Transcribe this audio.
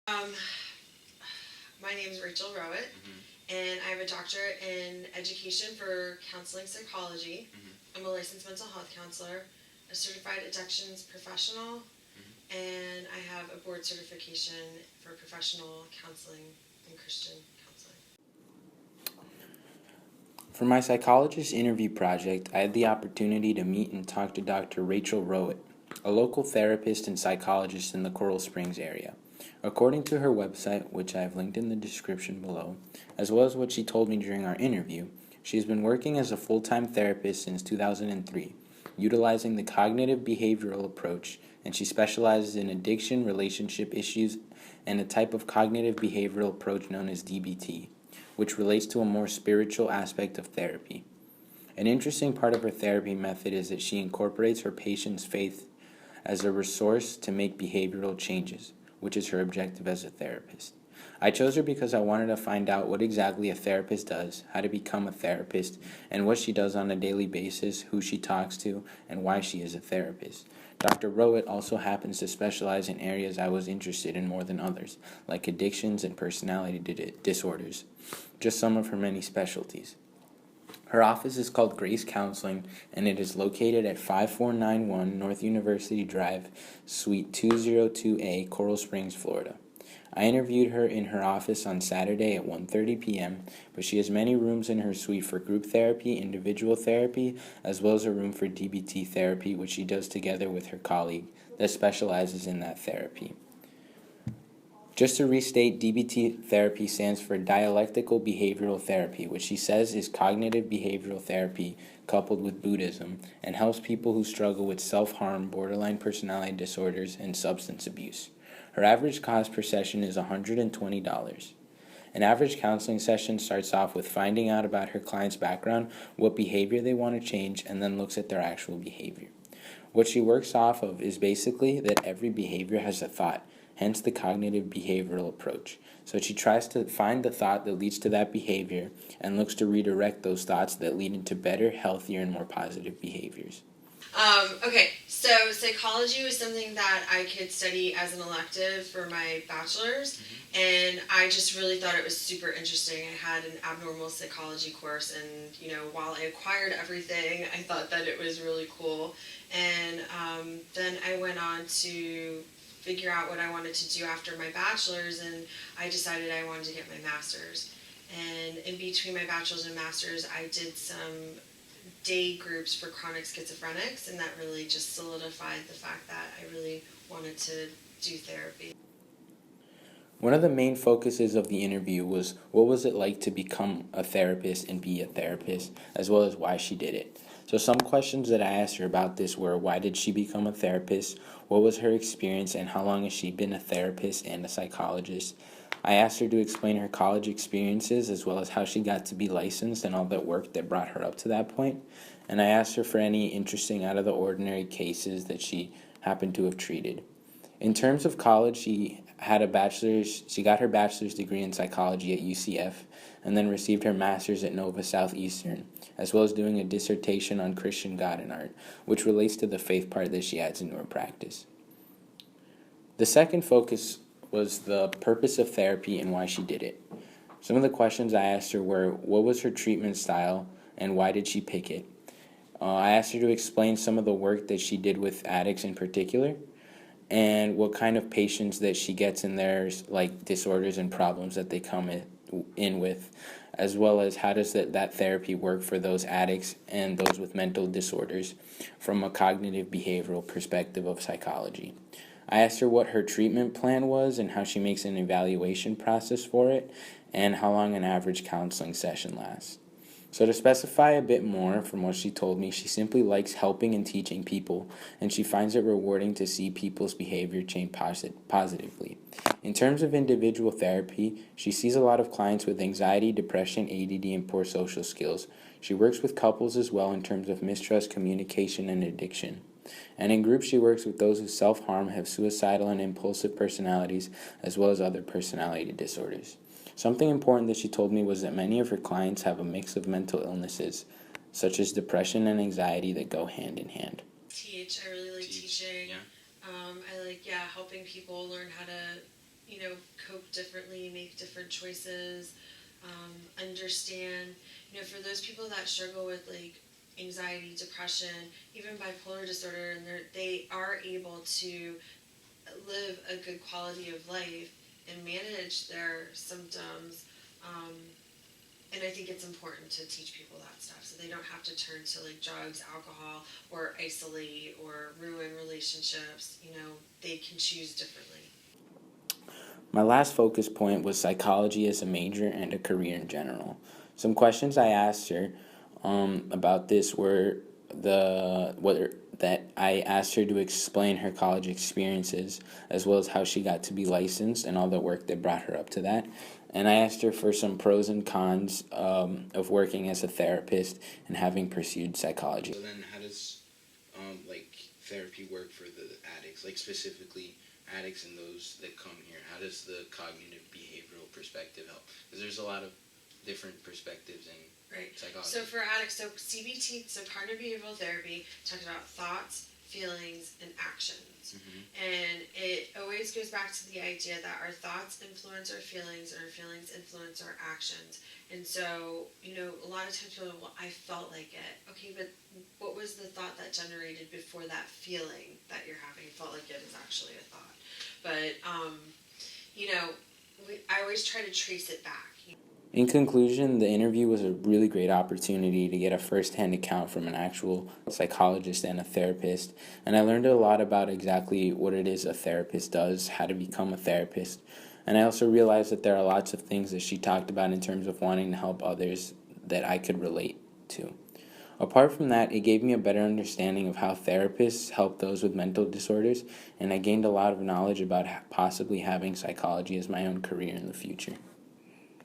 Um, my name is Rachel Rowett, and I have a doctorate in education for counseling psychology. I'm a licensed mental health counselor, a certified addictions professional, and I have a board certification for professional counseling and Christian counseling. For my psychologist interview project, I had the opportunity to meet and talk to Dr. Rachel Rowett, a local therapist and psychologist in the Coral Springs area. According to her website, which I have linked in the description below, as well as what she told me during our interview, she has been working as a full-time therapist since 2003, utilizing the cognitive behavioral approach, and she specializes in addiction, relationship issues, and a type of cognitive behavioral approach known as DBT, which relates to a more spiritual aspect of therapy. An interesting part of her therapy method is that she incorporates her patient's faith as a resource to make behavioral changes, which is her objective as a therapist. I chose her because I wanted to find out what exactly a therapist does, how to become a therapist, and what she does on a daily basis, who she talks to, and why she is a therapist. Dr. Rowett also happens to specialize in areas I was interested in more than others, like addictions and personality disorders, just some of her many specialties. Her office is called Grace Counseling, and it is located at 5491 North University Drive, Suite 202A, Coral Springs, Florida. I interviewed her in her office on Saturday at 1:30 p.m., but she has many rooms in her suite for group therapy, individual therapy, as well as a room for DBT therapy, which she does together with her colleague that specializes in that therapy. Just to restate, DBT therapy stands for Dialectical Behavioral Therapy, which she says is cognitive behavioral therapy coupled with Buddhism, and helps people who struggle with self-harm, borderline personality disorders, and substance abuse. Her average cost per session is $120. An average counseling session starts off with finding out about her client's background, what behavior they want to change, and then looks at their actual behavior. What she works off of is basically that every behavior has a thought, hence the cognitive behavioral approach. So she tries to find the thought that leads to that behavior and looks to redirect those thoughts that lead into better, healthier, and more positive behaviors. Okay, so psychology was something that I could study as an elective for my bachelor's, and I just really thought it was super interesting. I had an abnormal psychology course, and while I acquired everything, I thought that it was really cool. And then I went on to figure out what I wanted to do after my bachelor's, and I decided I wanted to get my master's. And in between my bachelor's and master's, I did some day groups for chronic schizophrenics, and that really just solidified the fact that I really wanted to do therapy. One of the main focuses of the interview was what was it like to become a therapist and be a therapist, as well as why she did it. So some questions that I asked her about this were, why did she become a therapist, what was her experience, and how long has she been a therapist and a psychologist. I asked her to explain her college experiences as well as how she got to be licensed and all that work that brought her up to that point. And I asked her for any interesting out of the ordinary cases that she happened to have treated. In terms of college, she got her bachelor's degree in psychology at UCF and then received her master's at Nova Southeastern, as well as doing a dissertation on Christian God and art, which relates to the faith part that she adds into her practice. The second focus was the purpose of therapy and why she did it. Some of the questions I asked her were, what was her treatment style and why did she pick it? I asked her to explain some of the work that she did with addicts in particular, and what kind of patients that she gets in there, like disorders and problems that they come in with, as well as how does that therapy work for those addicts and those with mental disorders from a cognitive behavioral perspective of psychology. I asked her what her treatment plan was and how she makes an evaluation process for it, and how long an average counseling session lasts. So to specify a bit more from what she told me, she simply likes helping and teaching people, and she finds it rewarding to see people's behavior change positively. In terms of individual therapy, she sees a lot of clients with anxiety, depression, ADD, and poor social skills. She works with couples as well in terms of mistrust, communication, and addiction. And in groups, she works with those who self-harm, have suicidal and impulsive personalities, as well as other personality disorders. Something important that she told me was that many of her clients have a mix of mental illnesses, such as depression and anxiety, that go hand in hand. I really like teaching. Yeah. I like helping people learn how to cope differently, make different choices, understand, for those people that struggle with like anxiety, depression, even bipolar disorder, and they are able to live a good quality of life and manage their symptoms. Um, and I think it's important to teach people that stuff so they don't have to turn to like drugs, alcohol, or isolate or ruin relationships. They can choose differently. My last focus point was psychology as a major and a career in general. Some questions I asked her about this were that I asked her to explain her college experiences as well as how she got to be licensed and all the work that brought her up to that. And I asked her for some pros and cons of working as a therapist and having pursued psychology. So then, how does like therapy work for the addicts, like specifically addicts and those that come here? How does the cognitive behavioral perspective help? Because there's a lot of different perspectives in psychology. So for addicts, so CBT, so cognitive behavioral therapy, talks about thoughts, feelings, and actions. And it always goes back to the idea that our thoughts influence our feelings and our feelings influence our actions. And so, a lot of times people are, well, I felt like it. Okay, but what was the thought that generated before that feeling that you're having? Felt like it is actually a thought. But, I always try to trace it back. In conclusion, the interview was a really great opportunity to get a first-hand account from an actual psychologist and a therapist, and I learned a lot about exactly what it is a therapist does, how to become a therapist, and I also realized that there are lots of things that she talked about in terms of wanting to help others that I could relate to. Apart from that, it gave me a better understanding of how therapists help those with mental disorders, and I gained a lot of knowledge about possibly having psychology as my own career in the future.